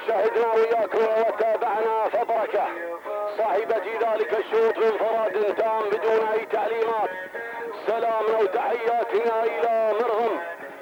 شهدنا وياكم وتابعنا فبركه. صاحبة ذلك الشوط بانفراد تام بدون اي تعليمات. سلامنا وتحياتنا الى مرغم.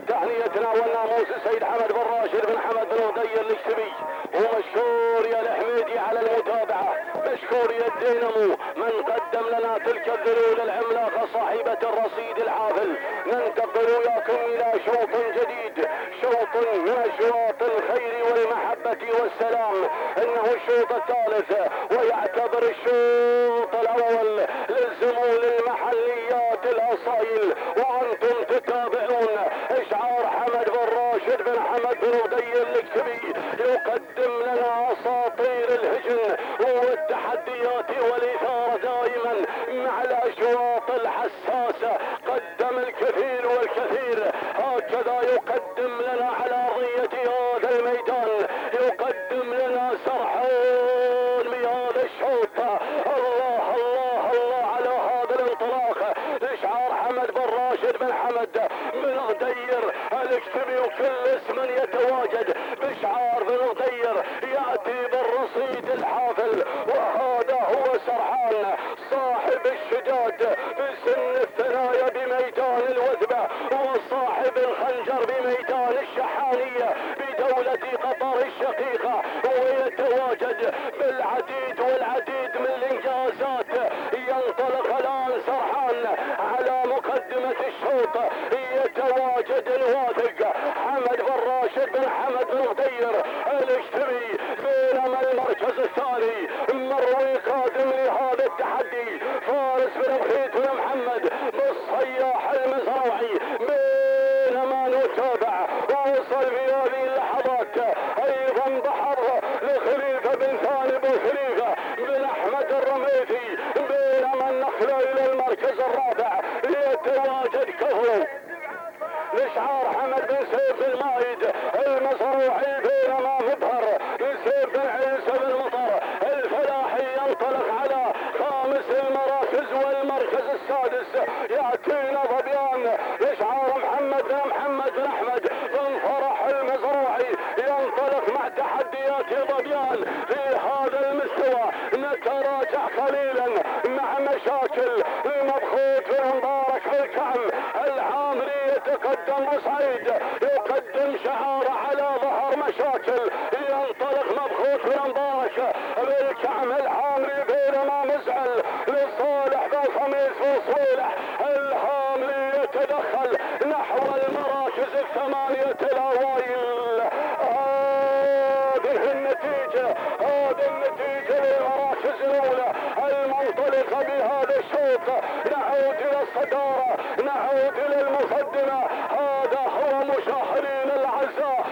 تهنئتنا والناموس السيد حمد بن راشد بن حمد بن غدير الاكتبي. ومشكور يا الحميدي على المتابعه. مشكور يا الدينمو من قدم لنا تلك الذلول العملاقه صاحبه الرصيد الحافل. ننتقل وياكم الى شوط جديد، شوط من اشواط الخير والمحبه والسلام. انه الشوط الثالث ويعتبر الشوط الاول للزمول المحليات الاصايل. وانتم تتابعون اشعار حمد بن راشد بن حمد بن غدير الاكتبي يقدم لنا اساطير الهجن والتحديات والاثاره دائما مع الاشواط الحساسه. قدم الكثير والكثير، هكذا يقدم لنا على ارضيه هذا الميدان، يقدم لنا سرحان بهذا الشوط. الله الله الله على هذا الانطلاق لاشعار حمد بن راشد بن حمد بن غدير الاكتبي. وكل اسم يتواجد بشعار بن غدير ياتي بالرصيد الحافل. وهذا هو سرحان صاحب الشداد بسن الثنايا بميدان الوثبه، وصاحب الخنجر بميدان الشحانيه بدوله قطر الشقيقه. ويتواجد بالعديد والعديد من الانجازات. ينطلق الان سرحان على مقدمه الشوط. يتواجد الواثق حمد بن راشد بن حمد بن غدير الاكتبي، بينما المركز الثاني مروي قادم لهذا التحدي فارس بن بخيت بن محمد بالصياح المزروعي. بينما نتابع وصل في هذه اللحظات ايضا بحر لخليفه بن ثاني بن خليفه بن احمد الرميثي. بينما النخله الى المركز الرابع يتواجد كفو لاشعار حمد بن سيف المايد المزروعي. بينما مبهر لسيف بن عيسى بن مطر الفلاحي ينطلق على خامس المراكز. والمركز السادس ياتينا ظبيان لاشعار محمد بن احمد بن فرح المزروعي ينطلق مع تحديات ظبيان في هذا المستوى. نتراجع قليلا مع مشاكل المبخوت بن مبارك بالكعم العامري. يتقدم سعيد يقدم شعار على ظهر مشاكل. ينطلق مبخوت بن مبارك بالكعم العامري. بينما مزعل لصالح بن خميس وصويلح الهامري يتدخل نحو المراكز الثمانية الاوائل. هذه النتيجة للمراكز الاولى المنطلقة بهذا الشوط. نعود الى الصدارة، نعود الى المقدمة. هذا هو مشاهدين الاعزاء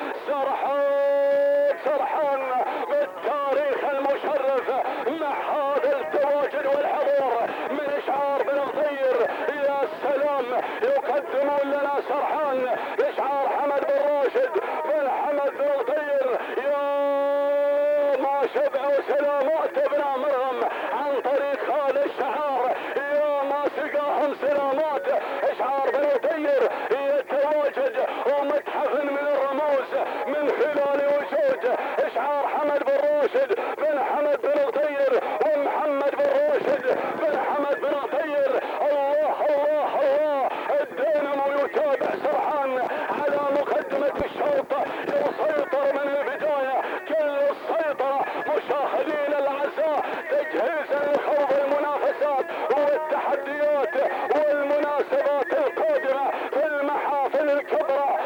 سرحان بالتاريخ المشرف مع هذا التواجد والحضور من اشعار بن غدير. يا سلام، يقدمون لنا سرحان اشعار حمد بن راشد بن حمد بن غدير. يا ما شبع سلامات ابن مرغم عن طريق هذا الشعار. يا ما سقاهم سلامات اشعار بن غدير. يتواجد ومتحف من الرموز من خلال وجود اشعار حمد بن راشد بن حمد بن غدير ومحمد بن راشد بن حمد بن غدير. الله الله الله، الدينمو يتابع سرحان على مقدمة الشوط. يسيطر من البداية كل السيطرة. مشاهدين الاعزاء تجهيزا لخوض المنافسات والتحديات والمناسبات القادمة في المحافل الكبرى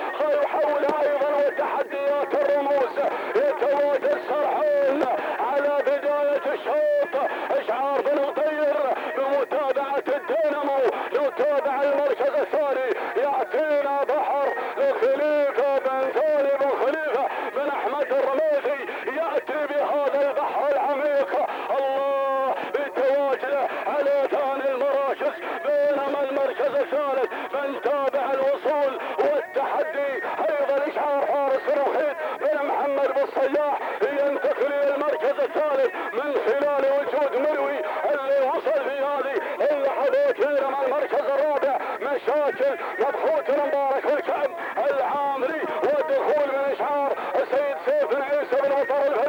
حول ايضا وتحديات الرموز. يتواجد سرحان على بداية الشوط. اشعار بن غدير بمتابعة الدينمو. نتابع المركز الثاني ياتينا بحر لخليفة بن ثاني بن خليفة بن احمد الرميثي. ياتي بهذا البحر العميق الله بتواجده على ثاني المراكز. بينما المركز الثالث بنتابع الوصول والتحدي ايضا اشعار حارس بن وخيت بن محمد بن صياح. ينتقل الى المركز الثالث من خلال وجود مروي اللي وصل في هذه اللحظات. بينما المركز الرابع مشاكل مبخوت مبارك والكعب العامري. والدخول من اشعار السيد سيف بن عيسى بن مطر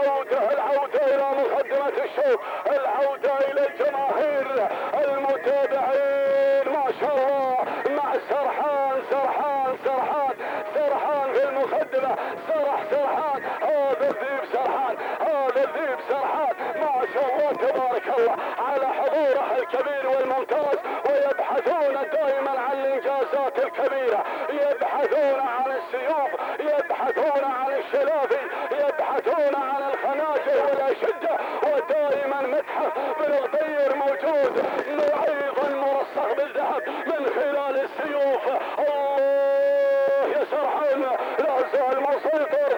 العودة إلى مقدمة الشوط، العودة إلى الجماهير المتابعين ما شاء الله، مع سرحان في المقدمة. سرحان، هذا الذيب سرحان ما شاء الله تبارك الله على حضوره الكبير والممتاز، ويبحثون دائما عن الانجازات الكبيرة، يبحثون عن السيوف، يبحثون عن الشلافي، يبحثون عن الخناجر والأشدة، ودائما متحف بن غدير موجود ايضا مرصق بالذهب من خلال السيوف. الله يا سرحان، لا زال مسيطر،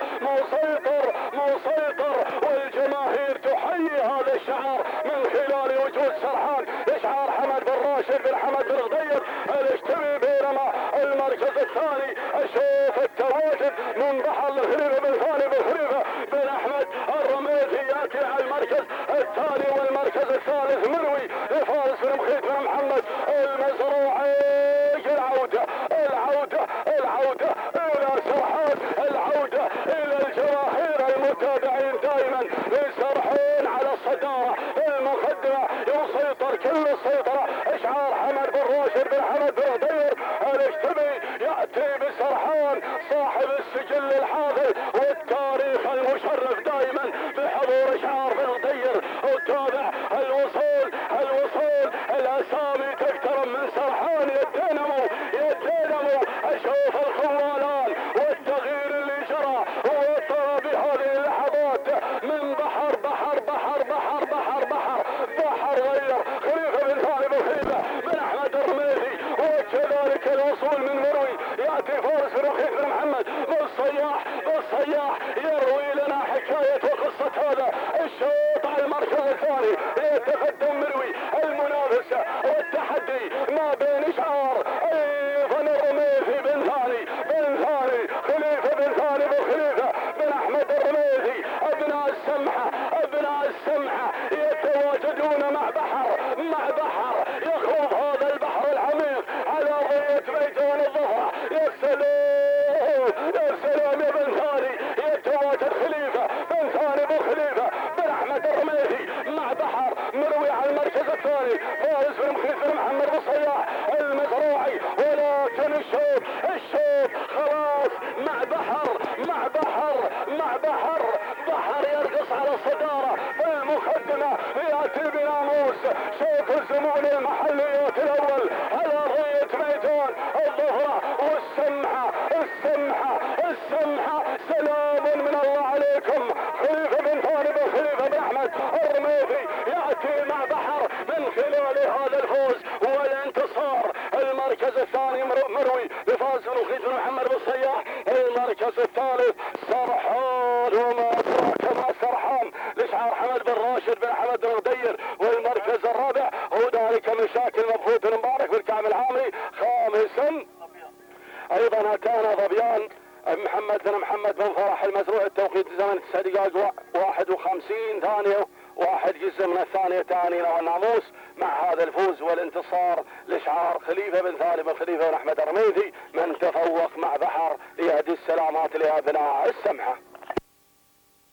والجماهير تحيي هذا الشعار من خلال وجود سرحان. اشعار حمد بن راشد بن حمد بن غدير الاشتبي، بينما المركز الثاني اشوف التواجد من بحر الخليفه بن ثاني بن خليفه بن احمد الرميثي ياتي على المركز الثاني، والمركز الثالث مروي لفارس بن مخيت بن محمد المزروعي. العوده الى سرحان، العوده الى الجماهير المتابعين دائما لسرحان على الصداره المقدمه، يسيطر كل السيطره. اشعار حمد بن راشد بن حمد بن غدير الاشتبي ياتي بسرحان صاحب السجل الحافل والتاريخ المشرف دائما بحضور اشعار بن غدير. وتابع الوصول الاسامي تقترب من سرحان. يا دينامو اشوف الخوالان والتغيير اللي جرى وطرى بهذه اللحظات من بحر غير خليفه بن ثاني بن خليفه بن احمد الرميثي، وكذلك الوصول من مروي ياتي فارس بن مخيت بن محمد بالصياح يروي لنا حكايه وقصه هذا الشوط على المركز الثاني. يتقدم مروي المنافسه والتحدي ما بين اشعار ايضا الرميثي بن ثاني خليفه بن ثاني بن خليفه بن احمد الرميثي. ابناء السمحه يتواجدون مع بحر يخوض هذا البحر العميق على ارضيه ميدان الظهر. يا سلام يا بن ثاني، يتواجد خليفه بن ثاني بن خليفه بن احمد الرميثي مع بحر مروي على المركز الثاني فارس بن مخيت بن محمد بن صياح المزروعي. ولكن الشوط خلاص مع بحر يرقص على الصداره بالمقدمه، ياتي بناموس شوط الزمون المحليات الاول على ارضيه ميدان الظهر. والسمحه سلام من الله عليكم. خليفه بن ثاني بن خليفه بن احمد الرميثي ياتي مع بحر من خلال هذا الفوز والانتصار. المركز الثاني مروي لفارس بن مخيت بن محمد بن صياح. المركز الثالث سرحان، وما ادراك ما سرحان لاشعار حمد بن راشد بن حمد بن غدير. والمركز الرابع هنالك مشاكل مبفوت المبارك بالكعب العامري. خامسا ايضا اتانا ظبيان محمد بن فرح المزروع، التوقيت زمن 9 دقائق 51 ثانيه، 1 جزء من الثانيه تعنينا والناموس. مع هذا الفوز والانتصار لاشعار خليفه بن ثاني بن خليفه بن احمد الرميثي من تفوق مع بحر. يهدي السلامات لابناء السمحه.